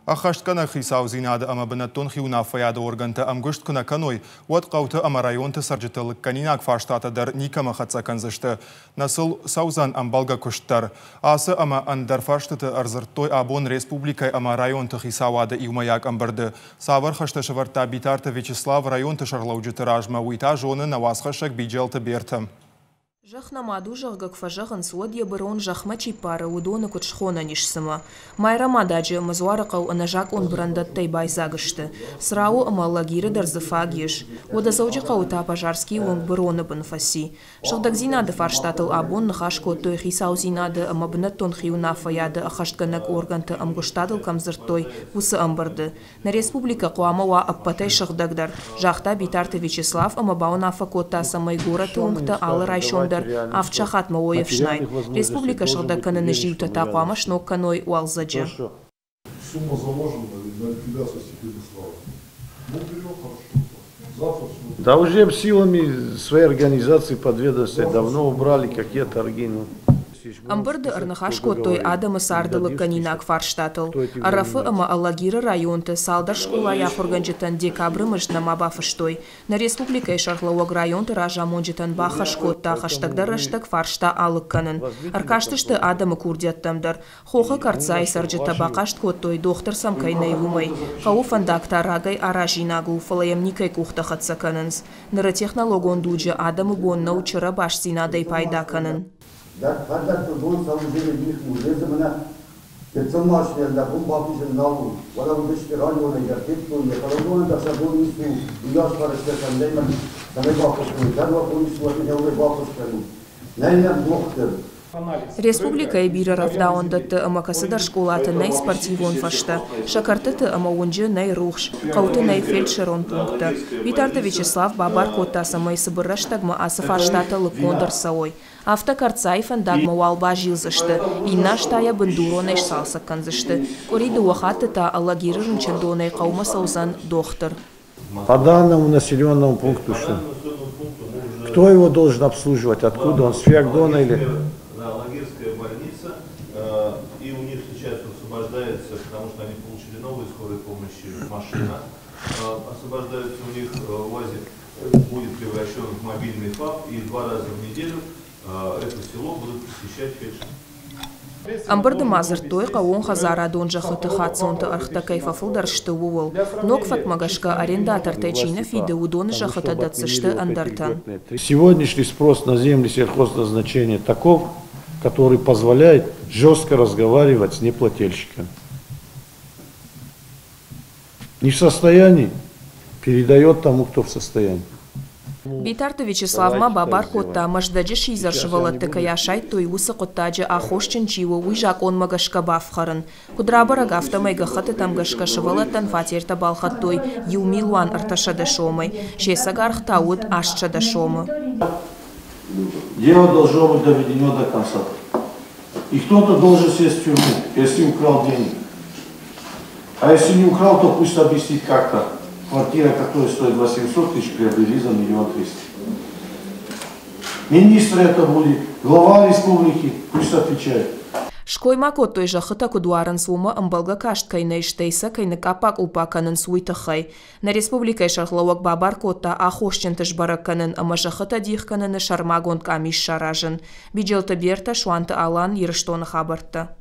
Ахашткана хисаузинада ама бенатон хиунафаяда органта амгушткана каной, вот қауты ама районты сарджитылық канинак фаштатадар никама хацаканзышты. Насыл саузан амбалга куштар. Асы ама андар фаштаты арзыртой абон республикай ама районты хисауада иумаяк амбарды. Савар хашташыварта битарта Вячеслав районты шарлаujыты ражма уйта жоны навасхашак биджелты бертам. Жахна маду жахгак фажаган суадья барон жахма чипара удона кучхона нишсама. Майра мададжи мазуаракау анажак он брандаттай байзагышты. Срау амаллагиры дарзафагиш. Ода зауджикау та пожарский лонг барона банфаси. Шахдагзинады фарштатыл абон нахашко той хисаузинады амабнаттон хиунафаяды ахаштганак органты амгуштадыл камзыртой усы амбарды. На республика куамава аппатай шахдагдар. Жахта битарты Вячеслав амабаунафа кота самай гораты унгта алы райшондар. Авчахат Маоевшнай. Республика Шардакананы живта тақуама шнокканой уалзаджи. Сумма заложена на ликвидацию Вячеслава. Да уже силами своей организации подведомства давно убрали какие торги. Амбырды арнахашко той адама сардылы канинак фарштатыл. Арафы ама Аллагиры районты салдар школа яхорганжитан декабры мыжна мабафыштой. На республика и шарлауаг районты ражамонжитан бахашко та хаштагдар раштаг фаршта алыкканын. Аркаштышты адамы курдяттамдар. Хоха карцай сарджита бақаштко той доктор самкайнай вумай. Қау фандакта рагай аражинагу фалаям никай кухта хатсаканынс. Ныры технологон дуджи адамы бонна учыра башсинадай пайдаканын. Да, когда ты будешь заужили их мужей, замена, перцамашня, да, бомбапижен налу, вала удачки раннего, я типу, я колонна, да, сабу несу, я спарышка, там, нейман, там, и бабушку, да, бабушку, я уже бабушку, нейман, доктор. Республика Эбира равдаондатты амакасыдар школаты най спортивон фашта, шакартыты амаунжы най рухш, қауты най фельдшерон пункта. Витарты Вячеслав бабар кота самай сыбыраштагма асы фарштаты лыкондар сауой. Автокарцай фандагма уалба жилзышты, инна штая бындуронайш салсакканзышты. Кориды уахаты та Аллагиры рынчындонай қаума саузан доктор. По данному населенному пункту что? Кто его должен обслуживать? Откуда он? С Фиагдона или? Аллагирская больница, и у них сейчас освобождается, потому что они получили новую скорой помощи машина, освобождается у них УАЗик, будет превращен в мобильный ФАП, и 2 раза в неделю это село будут посещать фельдшеры. Амбырды мазыртой қауон хазара донжа хыты хатсонты архтакай фафылдаршты уол. Нок фатмагашка арендатор тайчина фиды удоны жахыта датсышты андартан. Сегодняшний спрос на земли сельхозназначения таков, который позволяет жестко разговаривать с неплательщиками. Не в состоянии, передает тому, кто в состоянии. Битарты Вячеславма бабар котта маждаджи шизаршывала тыкаяшай той усы коттаджи ахошчын чиво уйжак он магашка бафхарын. Кудрабара гафта майгахаты там гашка шывалаттан фатерта балхат той юмилуан арташа дашомай. Шесагарх тауд ашча дашомы. Дело должно быть доведено до конца. И кто-то должен сесть в тюрьму, если украл деньги. А если не украл, то пусть объяснит как-то. Квартира, которая стоит 800 тысяч, приобрели за 1 300 000. Министр это будет, глава республики, пусть отвечает. Шкойма той жахыта кудуаран сума амбалга кашткай нейштейса кай накапак упаканын суйтахай. На республика шарлауак бабар котта ахошчен тышбараканын ама жахыта дихканын шармагон камиш шаражын. Биджелта берта шуанта алан ерштона хабарта.